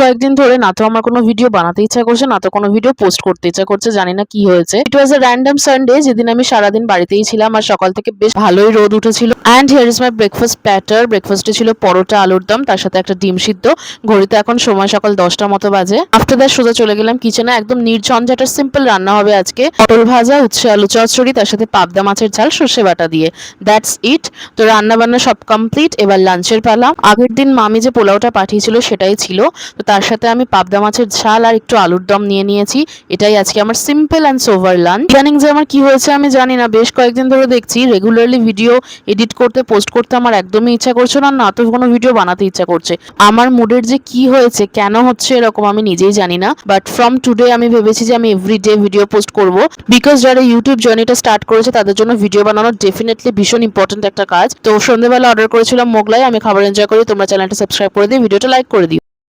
কয়েকদিন ধরে না তো আমার কোনো ভিডিও বানাতে ইচ্ছা করছে, না তো কোনো ভিডিও পোস্ট করতে ইচ্ছা করছে, জানি না কি হয়েছে। ইট ওয়াজ আ র্যান্ডম সানডে, যেদিন আমি সারাদিন বাড়িতেই ছিলাম আর সকাল থেকে বেশ ভালোই রোদ উঠেছিল। And here is my breakfast platter. ব্রেকফাস্টে ছিল পরোটা, আলুর দম, তার সাথে একটা ডিম সিদ্ধ। ঘড়িতে এখন সময় সকাল 10টার মতো বাজে। আফটার দ্যাট সোজা চলে গেলাম কিচেনে। একদম নির্ঝঞ্ঝাটের সিম্পল রান্না হবে আজকে। পটল ভাজা, উচ্ছে আলু চচ্চড়ি, তার সাথে পাবদা মাছের ঝাল সর্ষে বাটা দিয়ে। That's it. তো রান্না বান্না সব কমপ্লিট, এবার লাঞ্চের পালা। আগের দিন মামি যে পোলাওটা পাঠিয়েছিল সেটাই ছিল। তো তার সাথে আমি পাবদা মাছের ঝাল আর একটু আলুর দম নিয়ে নিয়েছি। এটাই আজকে আমার সিম্পল অ্যান্ড সোভার লাঞ্চ। ইদানিং যে আমার কি হয়েছে আমি জানি না, বেশ কয়েকদিন ধরে দেখছি রেগুলারলি ভিডিও এডিট করতে পোস্ট করতে আমার একদমই ইচ্ছা করছে না, না তো কোনো ভিডিও বানাতে ইচ্ছা করছে। আমার মুডের যে কি হয়েছে, কেন হচ্ছে এরকম আমি নিজেই জানি না। বাট ফ্রম টুডে আমি ভেবেছি যে আমি এভরিডে ভিডিও পোস্ট করব, বিকজ যারা ইউটিউব জার্নিটা স্টার্ট করেছে তাদের জন্য ভিডিও বানানো ডেফিনেটলি ভীষণ ইম্পর্টেন্ট একটা কাজ। তো সন্ধ্যেবেলা অর্ডার করেছিলাম মোগলাই। আমি খাবার এনজয় করি, তোমরা চ্যানেলটা সাবস্ক্রাইব করে দিও, ভিডিওটা লাইক করে দিও।